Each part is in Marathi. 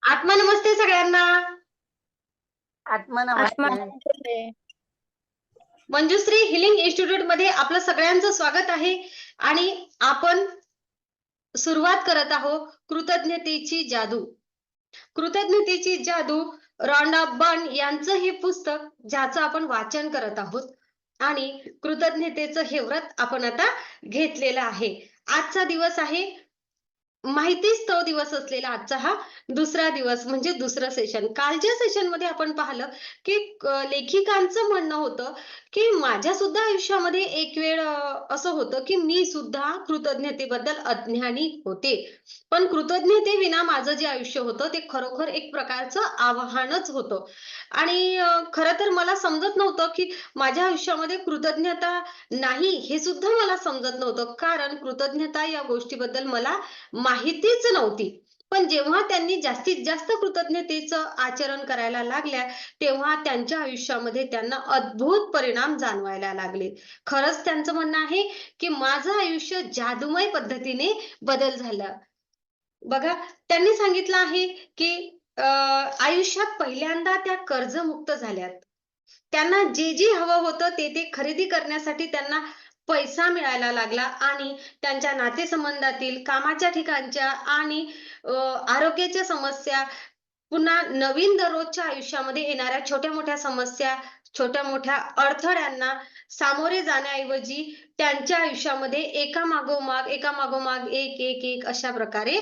आत्मा नमस्ते सगळ्यांना. आत्मा आत्मा नमस्ते. नमस्ते. मंजुश्री हिलिंग इन्स्टिट्यूट मध्ये आपलं सगळ्यांचं स्वागत आहे आणि आपण सुरुवात करत आहोत कृतज्ञतेची जादू. कृतज्ञतेची जादू रॉन्डा बर्न यांचं हे पुस्तक ज्याचं आपण वाचन करत आहोत आणि कृतज्ञतेचं हे व्रत आपण आता घेतलेलं आहे. आजचा दिवस आहे माहितीच तो दिवस असलेला आजचा हा दुसरा दिवस म्हणजे दुसरं सेशन. कालच्या सेशन मध्ये आपण पाहिलं की लेखिकांचं म्हणणं होतं की माझ्या सुद्धा आयुष्यामध्ये एक वेळ असं होतं की मी सुद्धा कृतज्ञतेबद्दल अज्ञानी होते. पण कृतज्ञतेविना माझं जे आयुष्य होतं ते खरोखर एक प्रकारचं आव्हानच होतं. आणि खरं तर मला समजत नव्हतं की माझ्या आयुष्यामध्ये कृतज्ञता नाही हे सुद्धा मला समजत नव्हतं. कारण कृतज्ञता या गोष्टीबद्दल मला माहितीच नव्हती. पण जेव्हा त्यांनी जास्तीत जास्त कृतज्ञतेचं आचरण करायला लागल्या, तेव्हा त्यांच्या आयुष्यामध्ये त्यांना अद्भुत परिणाम जाणवायला लागले. खरंच त्यांचं म्हणणं आहे, की माझं आयुष्य जादूमय पद्धतीने बदल झाला. बघा, त्यांनी सांगितलं आहे, की आयुष्यात पहिल्यांदा त्या कर्जमुक्त झाल्यात. त्यांना जे हवं होतं ते खरेदी करण्यासाठी त्यांना पैसा मिळायला लागला आणि त्यांच्या नातेसंबंधातील, कामाच्या ठिकाणच्या आणि आरोग्याच्या समस्या, पुन्हा नवीन दररोजच्या आयुष्यामध्ये येणाऱ्या छोट्या-मोठ्या समस्या, छोट्या-मोठ्या अडथळ्यांना सामोरे जाण्याऐवजी त्यांच्या आयुष्यामध्ये एका मागोमाग एक अशा प्रकारे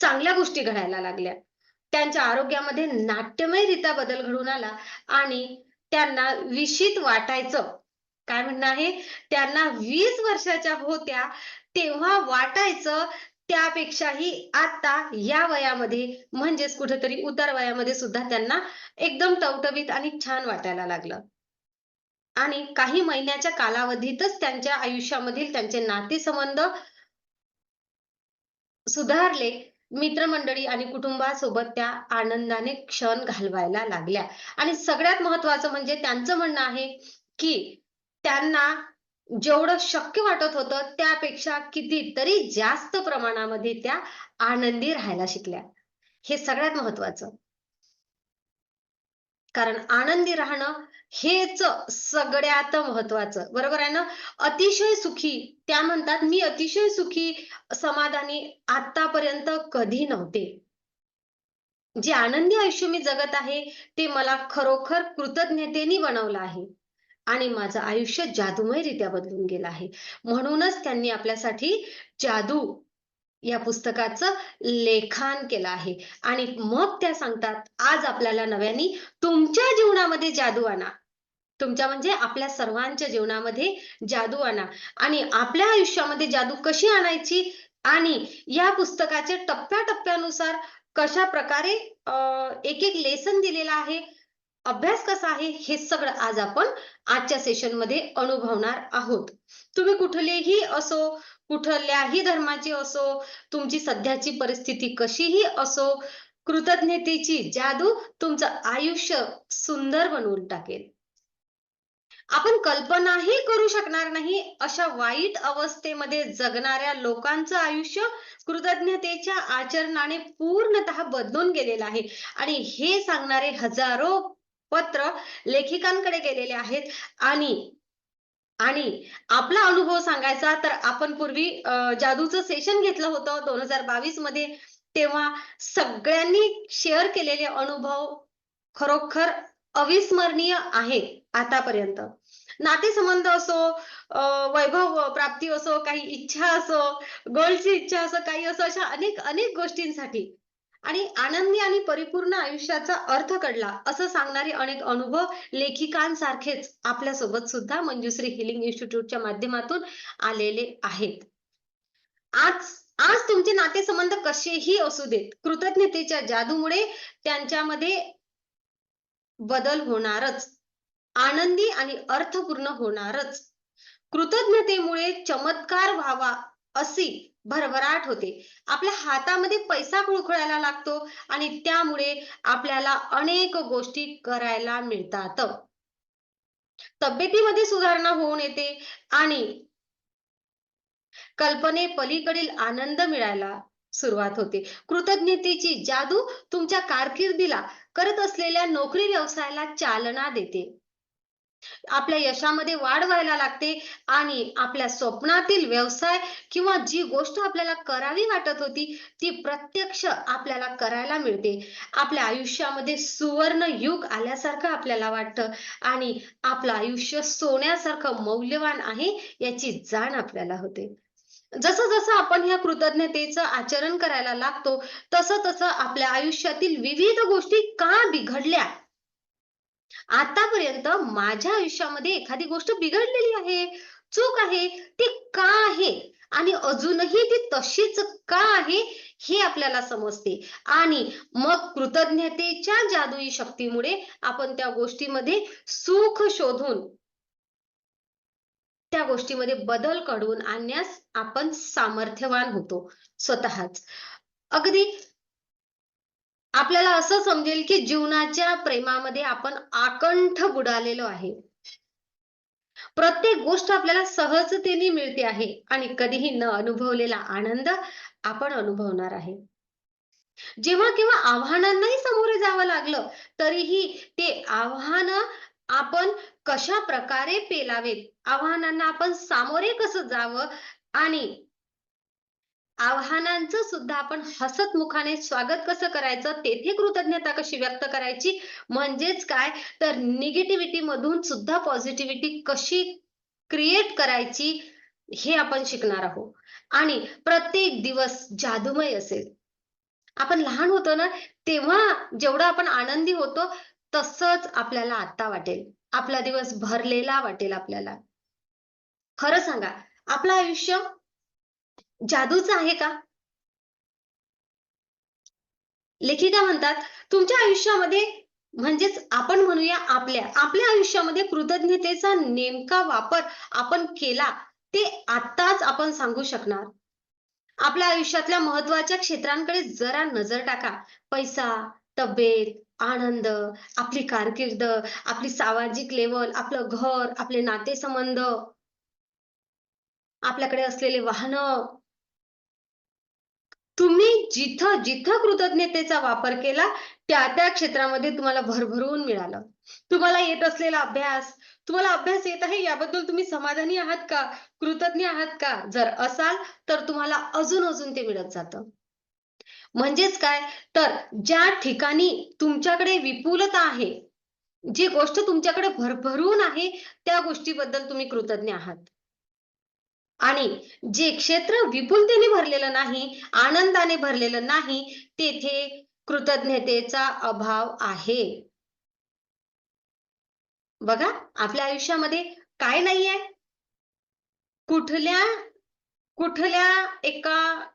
चांगल्या गोष्टी घडायला लागल्या. त्यांच्या आरोग्यामध्ये नाट्यमयरित्या बदल घडून आला आणि त्यांना विशीत वाटायचं. काय म्हणणं आहे? त्यांना 20 वर्षाच्या होत्या तेव्हा वाटायचं त्यापेक्षाही आता या वयामध्ये म्हणजेच कुठेतरी उतार वयामध्ये सुद्धा त्यांना एकदम टवटवीत आणि छान वाटायला लागलं. आणि काही महिन्याच्या कालावधीतच त्यांच्या आयुष्यामधील त्यांचे नातेसंबंध सुधारले. मित्रमंडळी आणि कुटुंबासोबत त्या आनंदाने क्षण घालवायला लागल्या. आणि सगळ्यात महत्त्वाचं म्हणजे त्यांचं म्हणणं आहे, की त्यांना जेवढं शक्य वाटत होतं त्यापेक्षा कितीतरी जास्त प्रमाणामध्ये त्या आनंदी राहायला शिकल्या. हे सगळ्यात महत्त्वाचं. कारण आनंदी राहणं हेच सगळ्यात महत्त्वाचं. बरोबर आहे ना? अतिशय सुखी त्या म्हणतात, "मी अतिशय सुखी, समाधानी आत्तापर्यंत कधी नव्हते. जे आनंदी आयुष्य मी जगत आहे, ते मला खरोखर कृतज्ञतेने बनवलं आहे आणि माझं आयुष्य जादूमयरित्या बदलून गेलं आहे." म्हणूनच त्यांनी आपल्यासाठी जादू या पुस्तकाचं लेखन केलं आहे आणि मग त्या सांगतात, "आज आपल्याला नव्याने तुमच्या जीवनामध्ये जादू आणा." तुमच्या म्हणजे आपल्या सर्वांच्या जीवनामध्ये जादू आणा आणि आपल्या आयुष्यामध्ये जादू कशी आणायची आणि या पुस्तकाचे टप्प्या-टप्प्यानुसार कशाप्रकारे एक-एक लेसन दिलेला आहे, अभ्यास कसा आहे, हे सगळं आज आपण आजच्या सेशनमध्ये अनुभवणार आहोत. तुम्ही कुठलेही असो, कुठल्याही धर्माचे असो, तुमची सध्याची परिस्थिती कशीही असो, कृतज्ञतेची जादू तुमचं आयुष्य सुंदर बनवून टाकेल. आपण कल्पनाही करू शकणार नाही अशा वाईट अवस्थेमध्ये जगणाऱ्या लोकांचं आयुष्य कृतज्ञतेच्या आचरणाने पूर्णतः बदलून गेलेलं आहे आणि हे सांगणारे हजारो पत्र लेखिकांकडे गेलेले आहेत आणि आणि आपला अनुभव सांगायचा तर आपण पूर्वी जादूचं सेशन घेतलं होतं 2022 मध्ये. तेव्हा सगळ्यांनी शेअर केलेले अनुभव खरोखर अविस्मरणीय आहे आतापर्यंत. नातेसंबंध असो, वैभव प्राप्ती असो, काही इच्छा असो, गोलची इच्छा असो, काही असो, अशा अनेक अनेक गोष्टींसाठी आणि आनंदी आणि परिपूर्ण आयुष्याचा अर्थ कळला असं सांगणारे अनेक अनुभव लेखिकांसारखेच आपल्यासोबत सुद्धा मंजुश्री हिलिंग इन्स्टिट्यूटच्या माध्यमातून आलेले आहेत. आज आज तुमचे नातेसंबंध कसेही असू देत, कृतज्ञतेच्या जादूमुळे त्यांच्यामध्ये बदल होणारच. आनंदी आणि अर्थपूर्ण होणारच. कृतज्ञतेमुळे चमत्कार व्हावा अशी भरभराट होते. आपल्या हातामध्ये पैसा खुळखुळायला लागतो आणि त्यामुळे आपल्याला अनेक गोष्टी करायला मिळतात. तब्येतीमध्ये सुधारणा होऊन येते आणि कल्पनेपलीकडील आनंद मिळायला सुरुवात होते. कृतज्ञतेची जादू तुमच्या कारकिर्दीला, करत असलेल्या नोकरी व्यवसायाला चालना देते. आपल्या यशामध्ये वाढ व्हायला लागते आणि आपल्या स्वप्नातील व्यवसाय किंवा जी गोष्ट आपल्याला करावी वाटत होती, ती प्रत्यक्ष आपल्याला करायला मिळते. आपल्या आयुष्यामध्ये सुवर्ण युग आल्यासारखं आपल्याला वाटतं आणि आपलं आयुष्य सोन्यासारखं मौल्यवान आहे, याची जाण आपल्याला होते. जसं-जसं आपण ह्या कृतज्ञतेचं आचरण करायला लागतो, तसं-तसं आपल्या आयुष्यातील विविध गोष्टी का बिघडल्या, आतापर्यंत माझ्या आयुष्यामध्ये एखादी गोष्ट बिघडलेली आहे, चूक आहे, ती का आहे? आणि अजूनही ती तशीच का आहे? हे आपल्याला समजते आणि मग कृतज्ञतेच्या जादुई शक्तीमुळे आपण त्या गोष्टीमध्ये सुख शोधून, त्या गोष्टीमध्ये बदल घडवून आणण्यास आपण सामर्थ्यवान होतो स्वतःच. अगदी आपल्याला असं समजेल, की जीवनाच्या प्रेमामध्ये आपण आकंठ बुडालेलो आहे. प्रत्येक गोष्ट आपल्याला सहजतेने मिळते आहे आणि कधीही न अनुभवलेला आनंद आपण अनुभवणार आहे. जेव्हा केव्हा आव्हानांनाही सामोरे जावं लागलं, तरीही ते आव्हानं आपण कशाप्रकारे पेलावेत, आव्हानांना आपण सामोरे कसं जावं आणि आव्हानांचं सुद्धा आपण हसतमुखाने स्वागत कसं करायचं, तेथे कृतज्ञता कशी व्यक्त करायची, म्हणजेच काय, तर निगेटिव्हिटी मधून सुद्धा पॉझिटिव्हिटी कशी क्रिएट करायची, हे आपण शिकणार आहोत. आणि प्रत्येक दिवस जादूमय असेल. आपण लहान होतो ना, तेव्हा जेवढं आपण आनंदी होतो, तसंच आपल्याला आता वाटेल. आपला दिवस भरलेला वाटेल आपल्याला. खरं सांगा, आपलं आयुष्य जादूचं आहे का? लेखिका म्हणतात, तुमच्या आयुष्यामध्ये, म्हणजेच आपण म्हणूया आपल्या आपल्या आयुष्यामध्ये कृतज्ञतेचा नेमका वापर आपण केला, ते आत्ताच आपण सांगू शकणार. आपल्या आयुष्यातल्या महत्त्वाच्या क्षेत्रांकडे जरा नजर टाका. पैसा, तब्येत, आनंद, आपली कारकीर्द, आपली सामाजिक लेवल, आपलं घर, आपले नातेसंबंध, आपल्याकडे असलेले वाहनं, तुम्ही जिथं-जिथं कृतज्ञतेचा वापर केला, त्या-त्या क्षेत्रामध्ये तुम्हाला भरभरून मिळालं. तुम्हाला येत असलेला अभ्यास, तुम्हाला अभ्यास येत आहे याबद्दल तुम्ही समाधानी आहात का? कृतज्ञ आहात का? जर असाल, तर तुम्हाला अजून-अजून ते मिळत जातं. म्हणजेच काय, तर ज्या ठिकाणी तुमच्याकडे विपुलता आहे, जी गोष्ट तुमच्याकडे भरभरून आहे, त्या गोष्टीबद्दल तुम्ही कृतज्ञ आहात. आणि जे क्षेत्र विपुलतेने भरलेलं नाही, आनंदाने भरलेलं नाही, तेथे कृतज्ञतेचा अभाव आहे. बघा, आपल्या आयुष्यामध्ये काय नाहीये? कुठल्या कुठल्या एका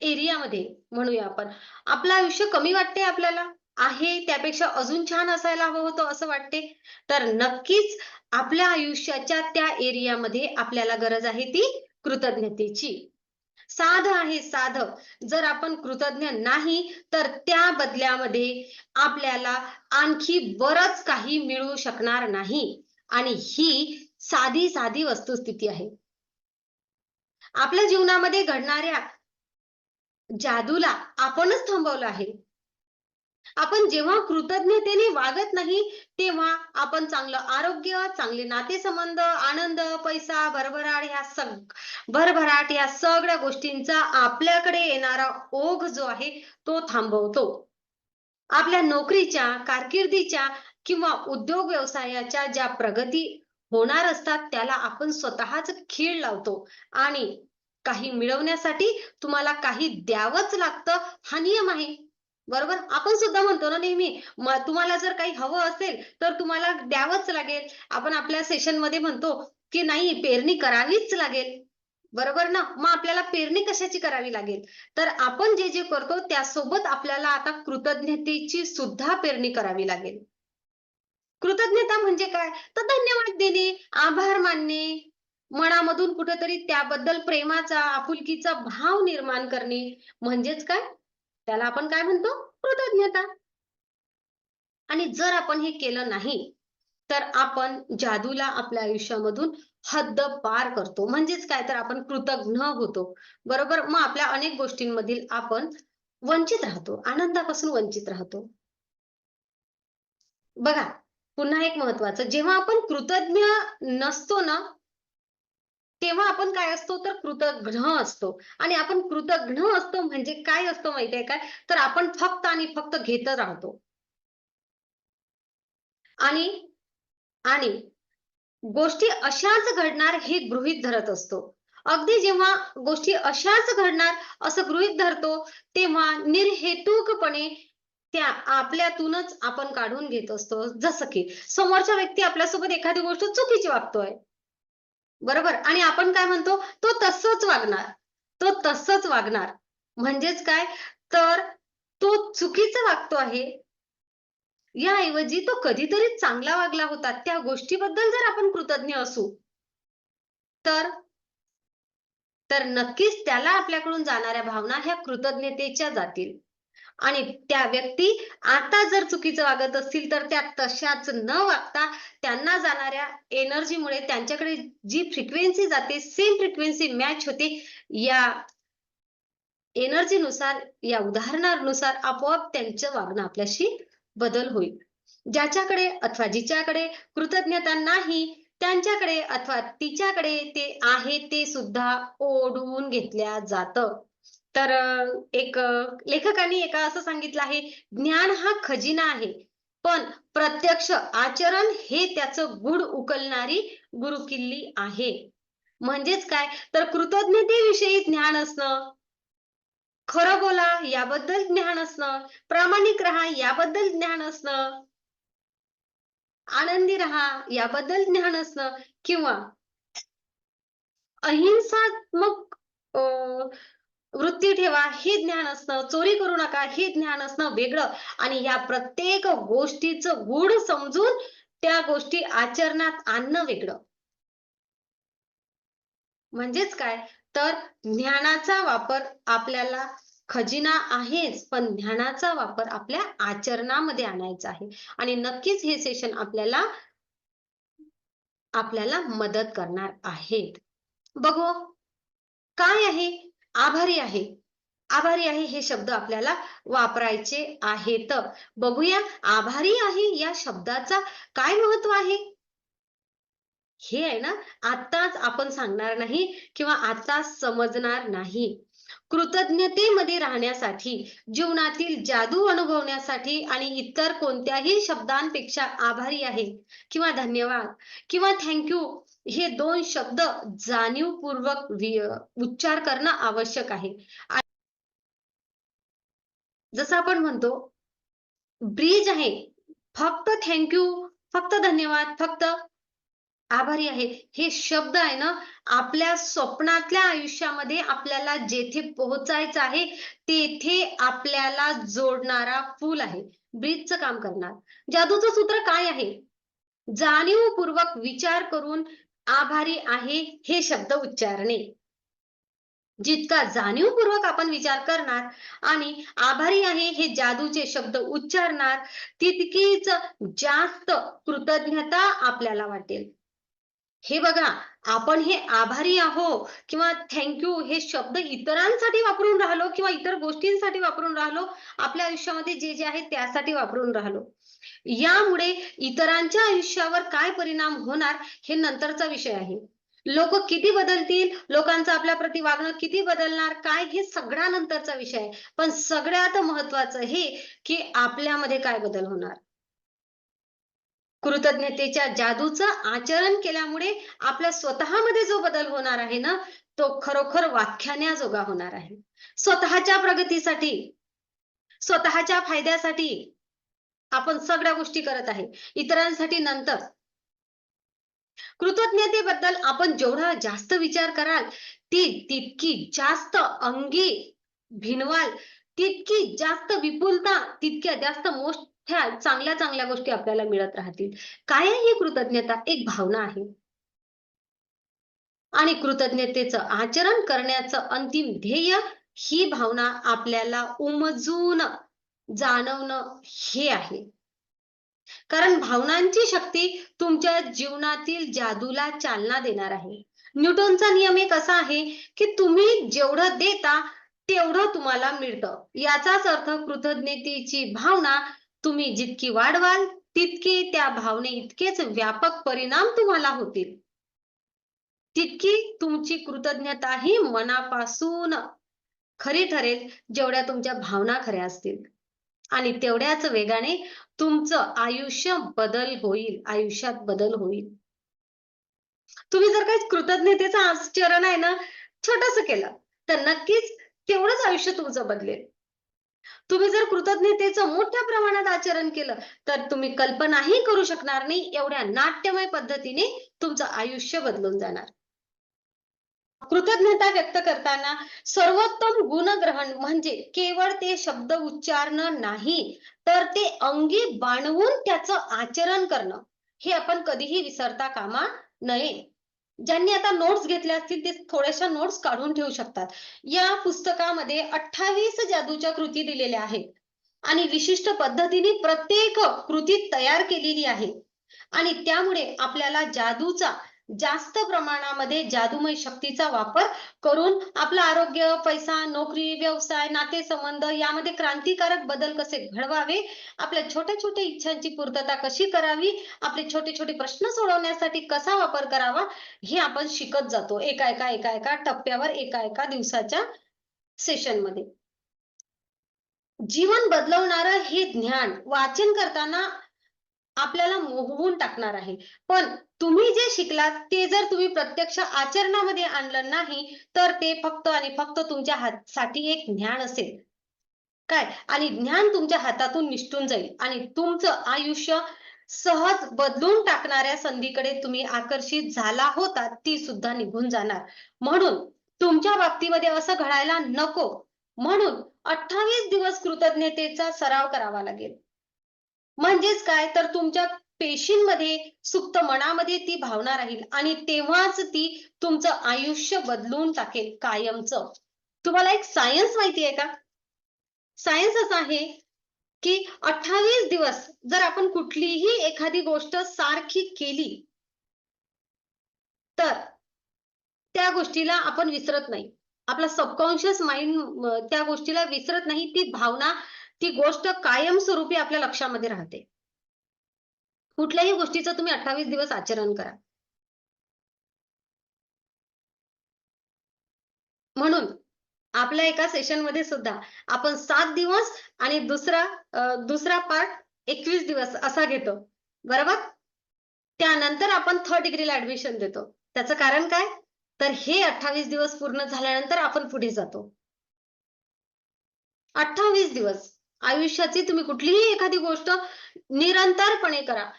एरियामध्ये म्हणूया आपण, आपलं आयुष्य कमी वाटते आपल्याला, आहे त्यापेक्षा अजून छान असायला हवं होतं असं वाटते, तर नक्कीच आपल्या आयुष्याच्या त्या एरियामध्ये आपल्याला गरज आहे ती कृतज्ञतेची. साधं आहे साधं. जर आपण कृतज्ञ नाही, तर त्या बदल्यामध्ये आपल्याला आणखी बरंच काही मिळू शकणार नाही आणि ही साधी-साधी वस्तुस्थिती आहे. आपल्या जीवनामध्ये घडणाऱ्या जादूला आपणच थांबवलं आहे. आपण जेव्हा कृतज्ञतेने वागत नाही, तेव्हा आपण चांगलं आरोग्य, चांगले नातेसंबंध, आनंद, पैसा, भरभराट या सगळ्या गोष्टींचा आपल्याकडे येणारा ओघ जो आहे, तो थांबवतो. आपल्या नोकरीच्या, कारकिर्दीच्या किंवा उद्योग व्यवसायाच्या ज्या प्रगती होणार असतात, त्याला आपण स्वतःच खीळ लावतो आणि काही मिळवण्यासाठी तुम्हाला काही द्यावंच लागतं, हा नियम आहे. बरोबर? आपण सुद्धा म्हणतो ना नेहमी, तुम्हाला जर काही हवं असेल, तर तुम्हाला द्यावंच लागेल. आपण आपल्या सेशनमध्ये म्हणतो, की नाही पेरणी करावीच लागेल. बरोबर ना? मग आपल्याला पेरणी कशाची करावी लागेल? तर आपण जे करतो त्यासोबत आपल्याला आता कृतज्ञतेची सुद्धा पेरणी करावी लागेल. कृतज्ञता म्हणजे काय? तर धन्यवाद देणे, आभार मानणे, मनामधून कुठेतरी त्याबद्दल प्रेमाचा, आपुलकीचा भाव निर्माण करणे, म्हणजेच काय? त्याला आपण काय म्हणतो? कृतज्ञता. आणि जर आपण हे केलं नाही, तर आपण जादूला आपल्या आयुष्यामधून हद्द पार करतो. म्हणजेच काय, तर आपण कृतघ्न होतो. बरोबर? मग आपल्या अनेक गोष्टींमधील आपण वंचित राहतो. आनंदापासून वंचित राहतो. बघा, पुन्हा एक महत्त्वाचं, जेव्हा आपण कृतज्ञ नसतो ना, तेव्हा आपण काय असतो, तर कृतघ्न असतो. आणि आपण कृतघ्न असतो म्हणजे काय असतो माहिती काय? तर आपण फक्त आणि फक्त घेतच राहतो. आणि आणि गोष्टी अशाच घडणार हे गृहीत धरत असतो. अगदी जेव्हा गोष्टी अशाच घडणार असं गृहीत धरतो, तेव्हा निर्हेतुकपणे त्या आपल्यातूनच आपण काढून घेत असतो. जसं की समोरचा व्यक्ती आपल्यासोबत एखादी गोष्ट चुकीची वागतोय. बरोबर? आणि आपण काय म्हणतो, तो तसंच वागणार. तो तसंच वागणार. म्हणजेच काय, तर तो चुकीचं वागतो आहे, याऐवजी तो कधीतरी चांगला वागला होता. त्या गोष्टीबद्दल जर आपण कृतज्ञ असू, तर तर नक्कीच त्याला आपल्याकडून जाणाऱ्या भावना ह्या कृतज्ञतेच्या जातील. आणि त्या व्यक्ती आता जर चुकीचं वागत असतील, तर त्या तशाच न वागता त्यांना जाणाऱ्या एनर्जीमुळे त्यांच्याकडे जी फ्रिक्वेन्सी जाते, सेम फ्रिक्वेन्सी मॅच होते. या एनर्जीनुसार, या उदाहरणानुसार आपोआप त्यांचं वागणं आपल्याशी बदल होईल. ज्याच्याकडे अथवा जिच्याकडे कृतज्ञता नाही, त्यांच्याकडे अथवा तिच्याकडे ते आहे ते सुद्धा ओढून घेतल्या जातं. तर एक लेखकांनी एका असं सांगितलं आहे, "ज्ञान हा खजिना आहे, पण प्रत्यक्ष आचरण हे त्याचं गूढ उकलणारी गुरुकिल्ली आहे." म्हणजेच काय, तर कृतज्ञतेविषयी ज्ञान असणं, खरं बोला याबद्दल ज्ञान असणं, प्रामाणिक राहा याबद्दल ज्ञान असणं, आनंदी राहा याबद्दल ज्ञान असणं किंवा अहिंसात्मक अ, वृत्ती ठेवा हे ज्ञान असणं, चोरी करू नका हे ज्ञान असणं वेगळं आणि या प्रत्येक गोष्टीचं गूढ समजून त्या गोष्टी आचरणात आणणं वेगळं. म्हणजेच काय, तर ज्ञानाचा वापर आपल्याला खजिना आहेच, पण ज्ञानाचा वापर आपल्या आचरणामध्ये आणायचा आहे आणि नक्कीच हे सेशन आपल्याला आपल्याला मदत करणार आहेत. बघू काय आहे? आभारी आहे. आभारी आहे हे शब्द आपल्याला वापरायचे आहेत. बघूया आभारी आहे या शब्दाचा काय महत्व आहे? हे आहे ना, आत्ताच आपण सांगणार नाही किंवा आत्ताच समजणार नाही. कृतज्ञतेमध्ये राहण्यासाठी, जीवनातील जादू अनुभवण्यासाठी आणि इतर कोणत्याही शब्दांपेक्षा आभारी आहे किंवा धन्यवाद किंवा थँक यू हे 2 शब्द जाणीवपूर्वक उच्चार करणं आवश्यक आहे. जसं आपण म्हणतो, ब्रिज आहे. फक्त थँक फक्त धन्यवाद, फक्त आभारी आहे. हे शब्द आहे ना, आपल्या स्वप्नातल्या आयुष्यामध्ये आपल्याला जेथे पोहोचायचं आहे, तेथे आपल्याला जोडणारा पूल आहे. ब्रिजचं काम करणार. जादूचं सूत्र काय आहे? जाणीवपूर्वक विचार करून आभारी आहे हे शब्द उच्चारणे. जितका जाणीवपूर्वक आपण विचार करणार आणि आभारी आहे हे जादूचे शब्द उच्चारणार, तितकीच जास्त कृतज्ञता आपल्याला वाटेल. हे बघा, आपण हे आभारी आहो किंवा थँक हे शब्द इतरांसाठी वापरून राहिलो किंवा इतर गोष्टींसाठी वापरून राहिलो, आपल्या आयुष्यामध्ये जे आहे त्यासाठी वापरून राहिलो. यामुळे इतरांच्या आयुष्यावर काय परिणाम होणार हे नंतरचा विषय आहे. लोकं किती बदलतील, लोकांचं आपल्याप्रती वागणं किती बदलणार, काय हे सगळा नंतरचा विषय आहे. पण सगळ्यात महत्त्वाचं हे, की आपल्यामध्ये काय बदल होणार. कृतज्ञतेच्या जादूचं आचरण केल्यामुळे आपल्या स्वतःमध्ये जो बदल होणार आहे ना, तो खरोखर व्याख्यानाजोगा होणार आहे. स्वतःच्या प्रगतीसाठी, स्वतःच्या फायद्यासाठी आपण सगळ्या गोष्टी करत आहे. इतरांसाठी नंतर. कृतज्ञतेबद्दल आपण जेवढा जास्त विचार कराल, ती तितकी जास्त अंगी भिनवाल, तितकी जास्त विपुलता, तितक्या जास्त मोठ्या चांगल्या-चांगल्या गोष्टी आपल्याला मिळत राहतील. काय आहे ही कृतज्ञता? एक भावना आहे आणि कृतज्ञतेचं आचरण करण्याचं अंतिम ध्येय ही भावना आपल्याला उमजून जाणवणं हे आहे. कारण भावनांची शक्ती तुमच्या जीवनातील जादूला चालना देणार आहे. न्यूटनचा नियम एक असा आहे, की तुम्ही जेवढं देता तेवढं तुम्हाला मिळतं. याचाच अर्थ कृतज्ञतेची भावना तुम्ही जितकी वाढवाल, तितके त्या भावने इतकेच व्यापक परिणाम तुम्हाला होतील. तितकी तुमची कृतज्ञताही मनापासून खरी ठरेल, जेवढ्या तुमच्या भावना खऱ्या असतील. आणि तेवढ्याच वेगाने तुमचं आयुष्यात बदल होईल. तुम्ही जर काही कृतज्ञतेचं आचरण आहे ना, छोटंसं केलं, तर नक्कीच तेवढंच आयुष्य तुमचं बदलेल. तुम्ही जर कृतज्ञतेचं मोठ्या प्रमाणात आचरण केलं, तर तुम्ही कल्पनाही करू शकणार नाही, एवढ्या नाट्यमय पद्धतीने तुमचं आयुष्य बदलून जाणार. कृतज्ञता व्यक्त करताना सर्वोत्तम गुणग्रहण म्हणजे केवळ ते शब्द उच्चारणं नाही, तर ते अंगी बाणवून त्याचं आचरण करणं, हे आपण कधीही विसरता कामा नये. ज्यांनी आता नोट्स घेतल्या असतील ते थोड्याशा नोट्स काढून ठेवू शकतात. या पुस्तकामध्ये 28 जादूच्या कृती दिलेल्या आहेत आणि विशिष्ट पद्धतीने प्रत्येक कृती तयार केलेली आहे आणि त्यामुळे आपल्याला जादूचा जास्त प्रमाणामध्ये जादूमय शक्तीचा वापर करून आपलं आरोग्य, पैसा, नोकरी, व्यवसाय, नातेसंबंध यामध्ये क्रांतिकारक बदल कसे घडवावे, आपल्या छोट्या-छोट्या इच्छांची पूर्तता कशी करावी, आपले छोटे-छोटे प्रश्न सोडवण्यासाठी कसा वापर करावा, हे आपण शिकत जातो एका-एका टप्प्यावर, एका-एका दिवसाच्या सेशनमध्ये. जीवन बदलवणारं हे ज्ञान वाचन करताना आपल्याला मोहवून टाकणार आहे. पण तुम्ही जे शिकलात ते जर तुम्ही प्रत्यक्ष आचरणामध्ये आणलं नाही, तर ते फक्त आणि फक्त तुमच्या साठी एक ज्ञान असेल. काय? आणि ज्ञान तुमच्या हातातून निसटून जाईल आणि तुमचं आयुष्य सहज बदलून टाकणाऱ्या संधीकडे तुम्ही आकर्षित झाला होतात, ती सुद्धा निघून जाणार. म्हणून तुमच्या बाबतीमध्ये असं घडायला नको. म्हणून 28 दिवस कृतज्ञतेचा सराव करावा लागेल. म्हणजेच काय तर तुमच्या पेशींमध्ये, सुप्त मनामध्ये ती भावना राहील आणि तेव्हाच ती तुमचं आयुष्य बदलून टाकेल कायमचं. तुम्हाला एक सायन्स माहिती आहे का? सायन्स असं आहे, की 28 दिवस जर आपण कुठलीही एखादी गोष्ट सारखी केली, तर त्या गोष्टीला आपण विसरत नाही. आपला सबकॉन्शियस माइंड त्या गोष्टीला विसरत नाही. ती भावना, ती गोष्ट कायमस्वरूपी आपल्या लक्षामध्ये राहते. कुठल्याही गोष्टीचं तुम्ही 28 दिवस आचरण करा. म्हणून आपल्या एका सेशनमध्ये सुद्धा आपण 7 दिवस आणि दुसरा पार्ट 21 दिवस असा घेतो. बरोबर? त्यानंतर आपण 3rd डिग्रीला ॲडमिशन देतो. त्याचं कारण काय? तर हे 28 दिवस पूर्ण झाल्यानंतर आपण पुढे जातो. 28 दिवस आयुष्याची तुम्ही कुठलीही एखादी गोष्ट निरंतरपणे करा.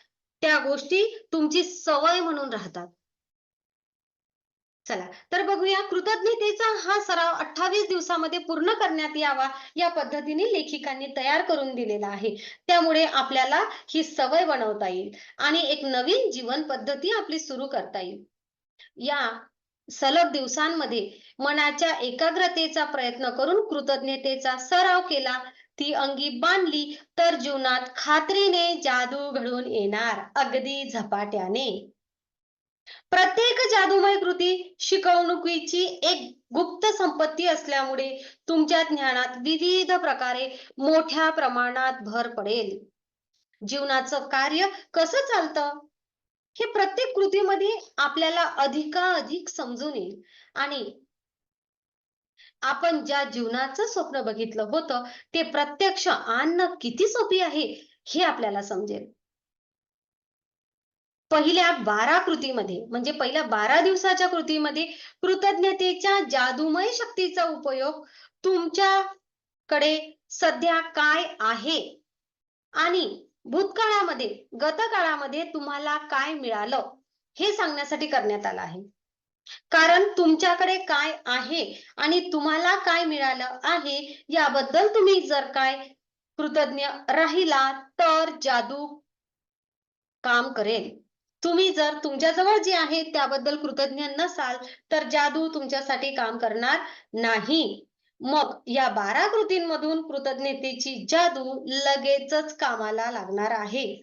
त्या गोष्टी तुमची सवय म्हणून राहतात. चला, तर बघूया कृतज्ञतेचा हा सराव 28 दिवसामध्ये पूर्ण करण्यात यावा, या पद्धतीने लेखिकांनी तयार करून दिलेला आहे. त्यामुळे आपल्याला ही सवय बनवता येईल आणि एक नवीन जीवन पद्धती आपली सुरू करता येईल. या सलग दिवसांमध्ये मनाच्या एकाग्रतेचा प्रयत्न करून कृतज्ञतेचा सराव केला, ती अंगी बाणली, तर जीवनात खात्रीने जादू घडून येणार, अगदी झपाट्याने. प्रत्येक जादूमय कृती शिकवणुकीची एक गुप्त संपत्ती असल्यामुळे तुमच्या ज्ञानात विविध प्रकारे मोठ्या प्रमाणात भर पडेल. जीवनाचं कार्य कसं चालतं, हे प्रत्येक कृतीमध्ये आपल्याला अधिकाधिक समजून येईल आणि आपण ज्या जीवनाचं स्वप्न बघितलं होतं, ते प्रत्यक्ष आणणं किती सोपी आहे, हे आपल्याला समजेल. पहिल्या 12 कृतीमध्ये म्हणजे पहिल्या 12 दिवसाच्या कृतीमध्ये कृतज्ञतेच्या जादूमय शक्तीचा उपयोग तुमच्याकडे सध्या काय आहे आणि भूतकाळामध्ये, गतकाळामध्ये तुम्हाला काय मिळालं, हे सांगण्यासाठी करण्यात आलं आहे. कारण तुमच्याकडे काय आहे आणि तुम्हाला काय मिळालं आहे, याबद्दल तुम्ही जर काय कृतज्ञ राहिलात, तर जादू काम करेल. तुम्ही जर तुमच्याजवळ जे आहे त्याबद्दल कृतज्ञ नसाल, तर जादू तुमच्यासाठी काम करणार नाही. मग या 12 कृतींमधून कृतज्ञतेची जादू लगेचच कामाला लागणार आहे.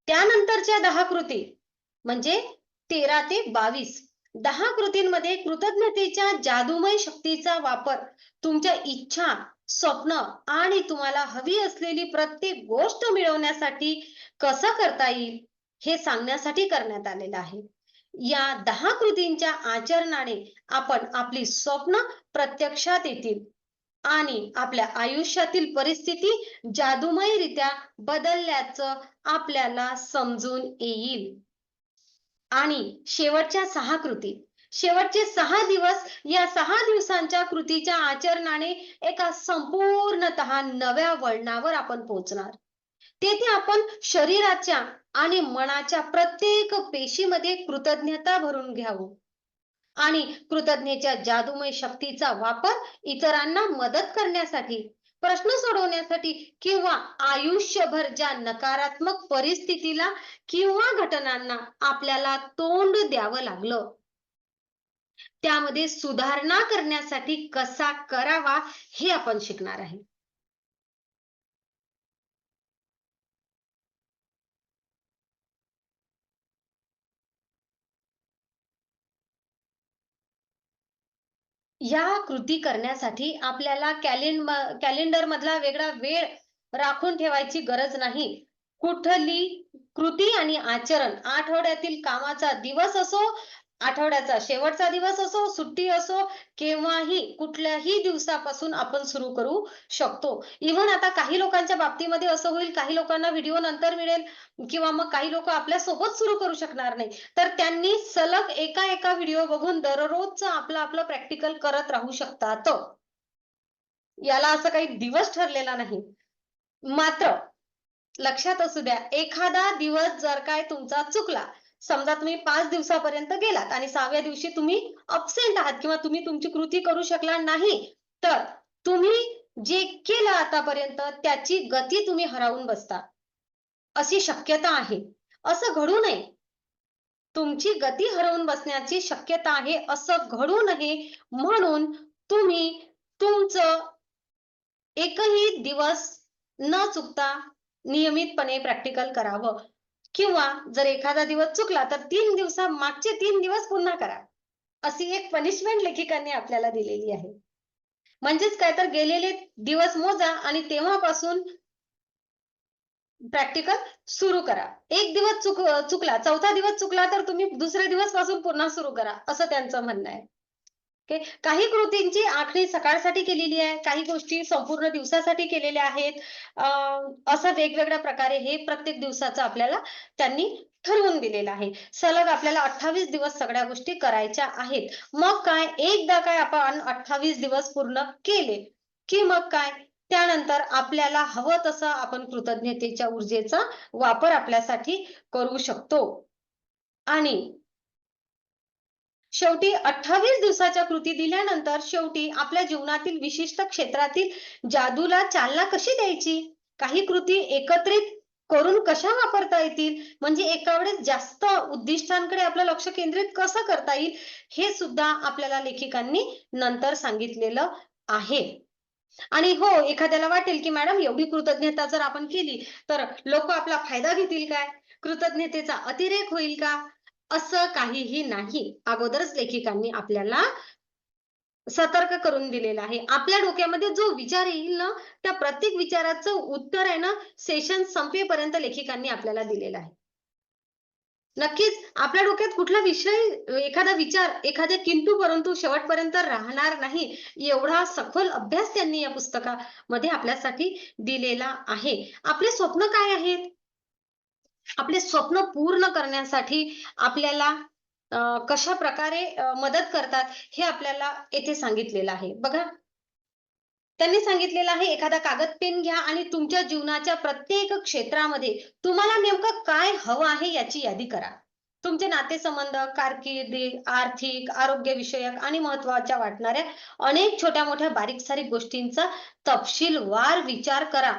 त्यानंतरच्या 10 कृती म्हणजे 13 ते 22 10 कृतींमध्ये कृतज्ञतेच्या जादूमय शक्तीचा वापर तुमच्या इच्छा, स्वप्न आणि तुम्हाला हवी असलेली प्रत्येक गोष्ट मिळवण्यासाठी कसं करता येईल हे सांगण्यासाठी करण्यात आलेलं आहे. या 10 कृतींच्या आचरणाने आपण आपली स्वप्न प्रत्यक्षात येतील आणि आपल्या आयुष्यातील परिस्थिती जादूमयरित्या बदलल्याचं आपल्याला समजून येईल. आणि शेवटच्या 6 कृती. शेवटचे 6 दिवस या 6 दिवसांच्या कृतीच्या आचरणाने एका संपूर्णतः नव्या वळणावर आपण पोहोचणार. तेथे आपण शरीराच्या आणि मनाच्या प्रत्येक पेशीमध्ये कृतज्ञता भरून घ्यावं आणि कृतज्ञतेच्या जादूमय शक्तीचा वापर इतरांना मदत करण्यासाठी, प्रश्न सोडवण्यासाठी किंवा आयुष्यभर ज्या नकारात्मक परिस्थितीला किंवा घटनांना आपल्याला तोंड द्यावं लागलं, त्यामध्ये सुधारणा करण्यासाठी कसा करावा हे आपण शिकणार आहे. या कृती करण्यासाठी आपल्याला कॅलेंडर मधला वेगळा वेळ राखून ठेवायची गरज नाही. कुठली कृती आणि आचरण आठवड्यातील कामाचा दिवस असो, आठवड्याचा शेवटचा दिवस असो, सुट्टी असो, केव्हाही कुठल्याही दिवसापासून आपण सुरू करू शकतो. इव्हन आता काही लोकांच्या बाबतीमध्ये असं होईल, काही लोकांना व्हिडिओ नंतर मिळेल किंवा मग काही लोकं आपल्यासोबत सुरू करू शकणार नाही. तर त्यांनी सलग एका व्हिडिओ बघून दररोजचं आपलं प्रॅक्टिकल करत राहू शकतात. याला असं काही दिवस ठरलेला नाही. मात्र लक्षात असू द्या, एखादा दिवस जर काय तुमचा चुकला, समजा तुम्ही 5 दिवसापर्यंत गेलात आणि 6व्या दिवशी तुम्ही अब्सेंट आहात किंवा तुम्ही तुमची कृती करू शकला नाही, तर तुम्ही जे केलं आतापर्यंत त्याची गती तुम्ही हरवून बसता. अशी शक्यता आहे. असं घडू नये. तुमची गती हरवून बसण्याची शक्यता आहे, असं घडू नये म्हणून तुम्ही तुमचं एकही दिवस न चुकता नियमितपणे प्रॅक्टिकल करावं किंवा जर एखादा दिवस चुकला तर 3 मागचे 3 दिवस पुन्हा करा. अशी एक पनिशमेंट लेखिकांनी आपल्याला दिलेली आहे. म्हणजेच काय तर गेलेले दिवस मोजा आणि तेव्हापासून प्रॅक्टिकल सुरू करा. एक दिवस चुकला, चौथा दिवस चुकला तर तुम्ही दुसऱ्या दिवसपासून पुन्हा सुरू करा, असं त्यांचं म्हणणं आहे. ओके. काही कृतींची आखणी सकाळसाठी केलेली आहे, काही गोष्टी संपूर्ण दिवसासाठी केलेल्या आहेत. अ, असं वेगवेगळ्या प्रकारे हे प्रत्येक दिवसाचं आपल्याला त्यांनी ठरवून दिलेलं आहे. सलग आपल्याला 28 दिवस सगळ्या गोष्टी करायच्या आहेत. मग काय एकदा काय आपण 28 दिवस पूर्ण केले, की मग काय त्यानंतर आपल्याला हवं तसं आपण कृतज्ञतेच्या ऊर्जेचा वापर आपल्यासाठी करू शकतो. आणि शेवटी 28 दिवसाच्या कृती दिल्यानंतर शेवटी आपल्या जीवनातील विशिष्ट क्षेत्रातील जादूला चालना कशी द्यायची? काही कृती एकत्रित करून कशा वापरता येतील? म्हणजे एका वेळेस जास्त उद्दिष्टांकडे आपलं लक्ष केंद्रित कसं करता येईल? हे सुद्धा आपल्याला लेखिकांनी नंतर सांगितलेलं आहे. आणि हो, एखाद्याला वाटेल, की मॅडम एवढी कृतज्ञता जर आपण केली, तर लोकं आपला फायदा घेतील काय? कृतज्ञतेचा अतिरेक होईल का? असं काहीही नाही. अगोदरच लेखिकांनी आपल्याला सतर्क करून दिलेलं आहे. आपल्या डोक्यामध्ये जो विचार येईल ना, त्या प्रत्येक विचाराचं उत्तर आहे ना, सेशन संपेपर्यंत लेखिकांनी आपल्याला दिलेलं आहे. नक्कीच आपल्या डोक्यात कुठला विषय एखादा विचार, एखाद्या किंतु परंतु शेवटपर्यंत राहणार नाही, एवढा सखोल अभ्यास त्यांनी या पुस्तकामध्ये आपल्यासाठी दिलेला आहे. आपले स्वप्न काय आहेत? आपले स्वप्न पूर्ण करण्यासाठी आपल्याला कशाप्रकारे मदत करतात, हे आपल्याला येथे सांगितलेलं आहे. बघा, त्यांनी सांगितलेलं आहे, एखादा कागद पेन घ्या आणि तुमच्या जीवनाच्या प्रत्येक क्षेत्रामध्ये तुम्हाला नेमकं काय हवं आहे याची यादी करा. तुमचे नातेसंबंध, कारकिर्दी, आर्थिक, आरोग्यविषयक आणि महत्त्वाच्या वाटणाऱ्या अनेक छोट्या-मोठ्या बारीक-सारीक गोष्टींचा तपशीलवार विचार करा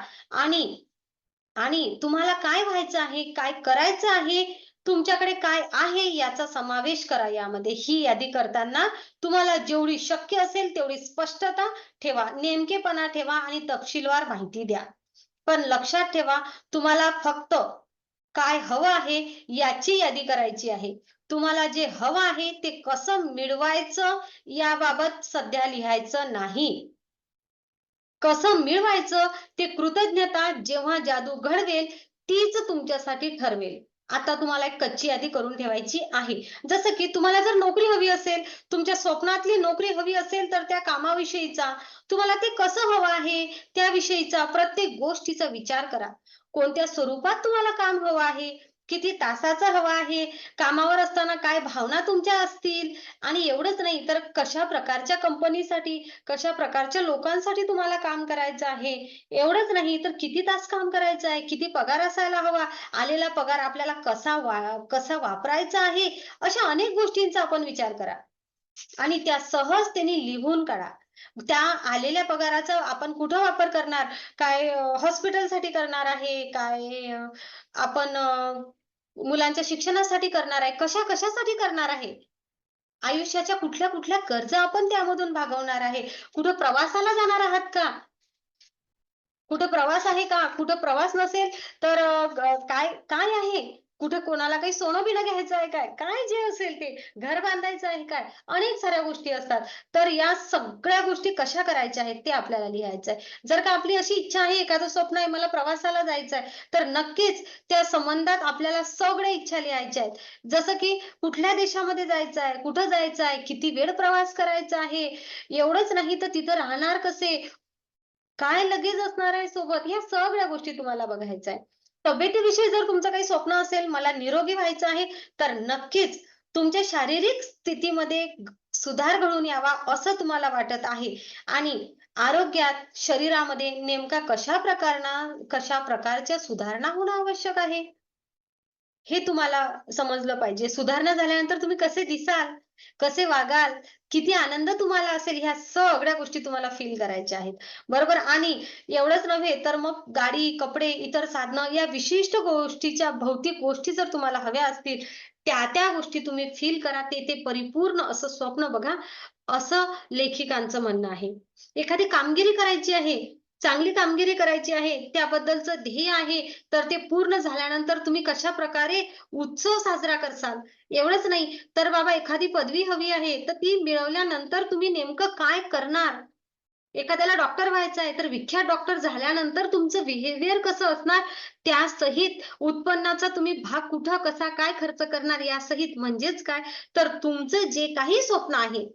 आणि तुम्हाला काय व्हायचं आहे, काय करायचं आहे, तुमच्याकडे काय आहे याचा समावेश करा यामध्ये. ही यादी करताना तुम्हाला जेवढी शक्य असेल तेवढी स्पष्टता ठेवा, नेमकेपणा ठेवा आणि तपशीलवार माहिती द्या. पण लक्षात ठेवा, तुम्हाला फक्त काय हवं आहे याची यादी करायची आहे. तुम्हाला जे हवं आहे ते कसं मिळवायचं याबाबत सध्या लिहायचं नाही. कसं मिळवायचं ते कृतज्ञता जेव्हा जादू घडवेल तीच तुमच्यासाठी ठरवेल. आता तुम्हाला एक कच्ची यादी करून ठेवायची आहे. जसं की तुम्हाला जर नोकरी हवी असेल, तुमच्या स्वप्नातली नोकरी हवी असेल तर त्या कामाविषयीचा, तुम्हाला ते कसं हवं आहे त्याविषयीचा प्रत्येक गोष्टीचा विचार करा. कोणत्या स्वरूपात तुम्हाला काम हवं आहे? किती तासाचं हवं आहे? कामावर असताना काय भावना तुमच्या असतील? आणि एवढंच नाही तर कशा प्रकारच्या कंपनीसाठी कशा प्रकारच्या लोकांसाठी तुम्हाला काम करायचं आहे. एवढंच नाही तर किती तास काम करायचं आहे, किती पगार असायला हवा, आलेला पगार आपल्याला कसा वापरायचा आहे, अशा अनेक गोष्टींचा आपण विचार करा आणि त्या सहजतेने लिहून काढा. त्या आलेल्या पगाराचा आपण कुठं वापर करणार? काय हॉस्पिटलसाठी करणार आहे? काय आपण मुलांच्या शिक्षणासाठी करणार आहे? कशासाठी करणार आहे? आयुष्याच्या कुठल्या-कुठल्या गरजा आपण त्यामधून भागवणार आहे. कुठं प्रवासाला जाणार आहात का? कुठं प्रवास आहे का? कुठं प्रवास नसेल तर काय काय आहे? कुठे कोणाला काही सोनं-बिनं घ्यायचं आहे काय? काय जे असेल ते, घर बांधायचं आहे काय? अनेक साऱ्या गोष्टी असतात. तर या सगळ्या गोष्टी कशा करायच्या आहेत ते आपल्याला लिहायचं आहे. जर का आपली अशी इच्छा आहे, एखादं स्वप्न आहे, मला प्रवासाला जायचं आहे, तर नक्कीच त्या संबंधात आपल्याला सगळ्या इच्छा लिहायच्या आहेत. जसं की कुठल्या देशामध्ये जायचं आहे, कुठं जायचं आहे, किती वेळ प्रवास करायचा आहे, एवढंच नाही तर तिथं राहणार कसे, काय लगेच असणार आहे सोबत, या सगळ्या गोष्टी तुम्हाला बघायच्या आहे. तब्येतीविषयी जर तुमचं काही स्वप्न असेल, मला निरोगी व्हायचं आहे, तर नक्कीच तुमच्या शारीरिक स्थितीमध्ये सुधार घडून यावा असं तुम्हाला वाटत आहे आणि आरोग्यात, शरीरामध्ये नेमका कशा प्रकारच्या सुधारणा होणं आवश्यक आहे, हे तुम्हाला समजलं पाहिजे. सुधारणा झाल्यानंतर तुम्ही कसे दिसाल, कसे वागाल, किती आनंद तुम्हाला असेल, ह्या सगळ्या गोष्टी तुम्हाला फील करायच्या आहेत. बरोबर? आणि एवढंच नव्हे तर मग गाडी, कपडे, इतर साधनं या विशिष्ट गोष्टीच्या भौतिक गोष्टी जर तुम्हाला हव्या असतील, त्या गोष्टी तुम्ही फील करा. ते परिपूर्ण असं स्वप्न बघा, असं लेखिकांचं म्हणणं आहे. एखादी कामगिरी करायची आहे, चांगली कामगिरी करायची आहे, त्याबद्दलचं ध्येय आहे, तर ते पूर्ण झाल्यानंतर तुम्ही कशाप्रकारे उत्सव साजरा करसाल. एवढंच नाही, तर बाबा एखादी पदवी हवी आहे, तर ती मिळवल्यानंतर तुम्ही नेमकं काय करणार? एखाद्याला डॉक्टर व्हायचं आहे, तर विख्यात डॉक्टर झाल्यानंतर तुमचं बिहेवियर कसं असणार, त्यासहित उत्पन्नाचा तुम्ही भाग कुठं, कसा, काय खर्च करणार यासहित म्हणजेच काय, तर तुमचं जे काही स्वप्न आहे,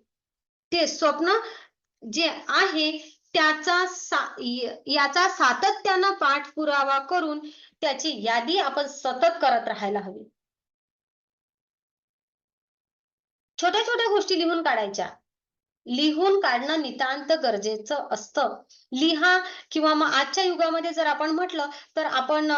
ते स्वप्न जे आहे त्याचा याचा सातत्यानं पाठपुरावा करून त्याची यादी आपण सतत करत राहायला हवी. छोट्या-छोट्या गोष्टी लिहून काढायच्या. लिहून काढणं नितांत गरजेचं असतं. लिहा किंवा मग आजच्या युगामध्ये जर आपण म्हटलं, तर आपण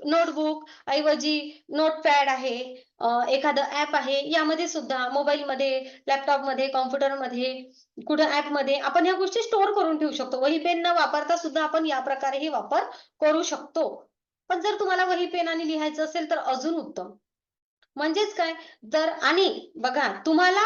नोटबुक ऐवजी नोटपॅड आहे, एखादं ॲप आहे, यामध्ये सुद्धा मोबाईलमध्ये, लॅपटॉपमध्ये, कॉम्प्युटरमध्ये, कुठं ॲपमध्ये आपण ह्या गोष्टी स्टोअर करून ठेवू शकतो. वही पेन न वापरता सुद्धा आपण या प्रकारेही वापर करू शकतो. पण जर तुम्हाला वही पेन आणि लिहायचं असेल, तर अजून उत्तम. म्हणजेच काय, जर आणि बघा तुम्हाला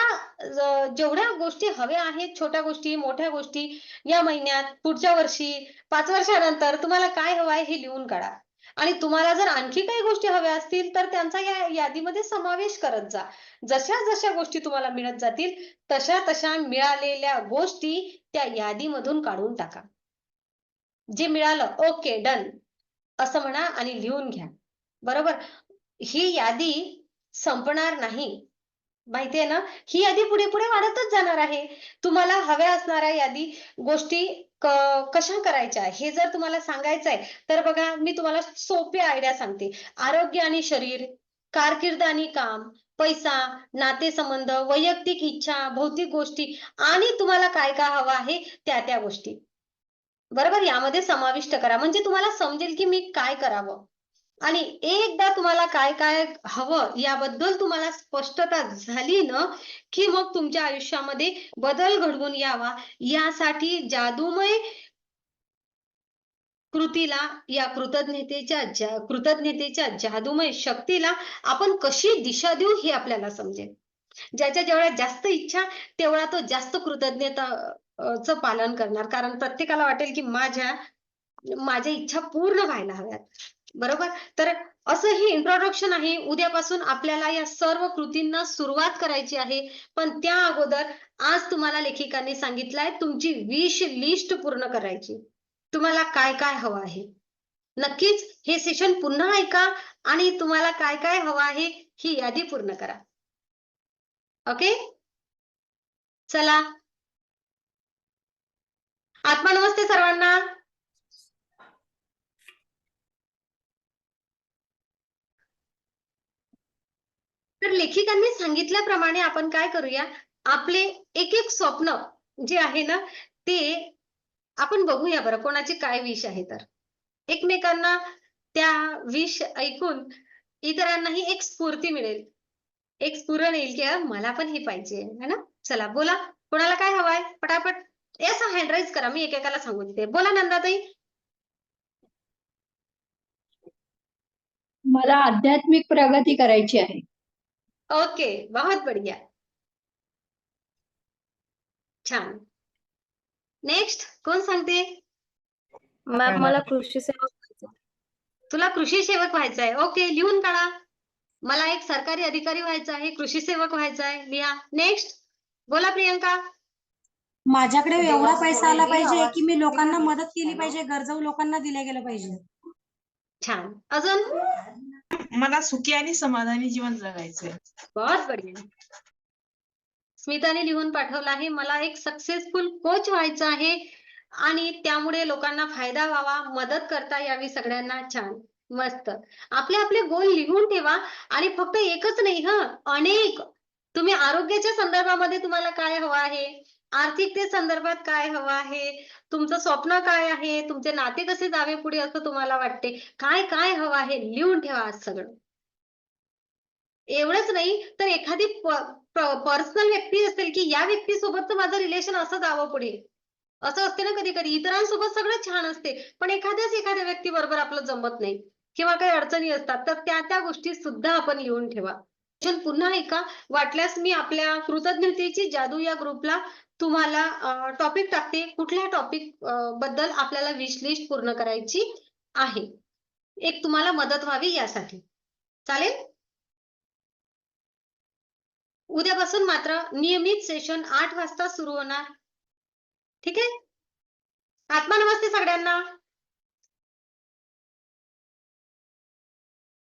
जेवढ्या गोष्टी हव्या आहेत, छोट्या गोष्टी, मोठ्या गोष्टी, या महिन्यात, पुढच्या वर्षी, 5 वर्षानंतर तुम्हाला काय हवं आहे हे लिहून काढा. आणि तुम्हाला जर आणखी काही गोष्टी हव्या असतील, तर त्यांचा या यादीमध्ये समावेश करत जा. जशा-जशा गोष्टी तुम्हाला मिळत जातील, तशा-तशा मिळालेल्या गोष्टी त्या यादीमधून काढून टाका. जे मिळालं, ओके, डन असं म्हणा आणि लिहून घ्या. बरोबर? ही यादी संपणार नाही. माहिती आहे ना? ही यादी पुढे-पुढे वाढतच जाणार आहे. तुम्हाला हव्या असणाऱ्या गोष्टी क कशा करायच्या हे जर तुम्हाला सांगायचं आहे, तर बघा मी तुम्हाला सोपी आयडिया सांगते. आरोग्य आणि शरीर, कारकीर्द आणि काम, पैसा, नातेसंबंध, वैयक्तिक इच्छा, भौतिक गोष्टी आणि तुम्हाला काय-काय हवं आहे त्या गोष्टी. बरोबर? यामध्ये समाविष्ट करा. म्हणजे तुम्हाला समजेल की मी काय करावं? आणि एकदा तुम्हाला काय-काय हवं याबद्दल तुम्हाला स्पष्टता झाली ना, की मग तुमच्या आयुष्यामध्ये बदल घडवून यावा यासाठी जादूमय कृतीला या कृतज्ञतेच्या जादूमय शक्तीला आपण कशी दिशा देऊ हे आपल्याला समजेल. ज्याच्या जेवढ्या जास्त इच्छा तेवढा तो जास्त कृतज्ञता चं पालन करणार. कारण प्रत्येकाला वाटेल की माझ्या इच्छा पूर्ण व्हायला हव्यात. बरोबर? तर असं हे इंट्रोडक्शन आहे. उद्यापासून आपल्याला या सर्व कृतींना सुरुवात करायची आहे. पण त्या अगोदर आज तुम्हाला लेखिकांनी सांगितलंय तुमची विश लिस्ट पूर्ण करायची. तुम्हाला काय-काय हवं आहे. नक्कीच हे सेशन पुन्हा ऐका आणि तुम्हाला काय-काय हवं आहे ही यादी पूर्ण करा. ओके? चला. आत्मनमस्ते सर्वांना. तर लेखिकांनी सांगितल्याप्रमाणे आपण काय करूया, आपले एक-एक स्वप्न जे आहे ना, ते आपण बघूया बरं कोणाची काय विश आहे तर. एकमेकांना त्या विश ऐकून इतरांनाही एक स्फूर्ती मिळेल. एक स्फुरण येईल, की मला पण हे पाहिजे, है ना? चला बोला. कोणाला काय हवंय? पटापट. असं हँड राइज करा. मी एकेकाला सांगू देते. बोला नंदाताई. मला आध्यात्मिक प्रगती करायची आहे. ओके. बहुत बढ़िया. छान. नेक्स्ट कोण सांगते? मॅम मला कृषी सेवक व्हायचं. तुला कृषी सेवक व्हायचंय. ओके. लिहून काढा. मला एक सरकारी अधिकारी व्हायचं आहे, कृषी सेवक व्हायचं आहे. लिहा. नेक्स्ट. बोला प्रियंका. माझ्याकडे एवढा पैसा आला पाहिजे की मी लोकांना मदत केली पाहिजे, गरजू लोकांना दिल्या गेलं पाहिजे. छान. अजून? मला सुखी आणि समाधानी जीवन जगायचंय. बहुत बढ़िया. स्मिताने लिहून पाठवलं आहे. मला एक सक्सेसफुल कोच व्हायचं आहे आणि त्यामुळे लोकांना फायदा व्हावा, मदत करता यावी सगळ्यांना. छान. मस्त. आपले आपले गोल लिहून ठेवा आणि फक्त एकच नाही अनेक. तुम्ही आरोग्याच्या संदर्भामध्ये तुम्हाला काय हवं आहे? आर्थिकते संदर्भात काय हवं आहे? तुमचं स्वप्न काय आहे? तुमचे नाते कसे जावे पुढे असं तुम्हाला वाटते? काय हवं आहे? लिहून ठेवा आज सगळं. एवढंच नाही तर एखादी पर्सनल व्यक्ती असेल, की या व्यक्तीसोबतचं माझं रिलेशन असं जावं पुढे. असं असते ना कधी-कधी इतरांसोबत सगळं छान असते, पण एखाद्या व्यक्तीबरोबर आपलं जमत नाही किंवा काही अडचणी असतात, तर त्या गोष्टी सुद्धा आपण लिहून ठेवा. पुन्हा ऐका. वाटल्यास मी आपल्या कृतज्ञतेची जादू या ग्रुपला तुम्हाला टॉपिक टाकते. कुठल्या टॉपिक बद्दल आपल्याला विश लिस्ट पूर्ण करायची आहे. एक तुम्हाला मदत व्हावी यासाठी. चालेल? उद्यापासून मात्र नियमित सेशन 8 वाजता सुरू होणार. ठीक आहे? आत्मनमस्ते सगळ्यांना.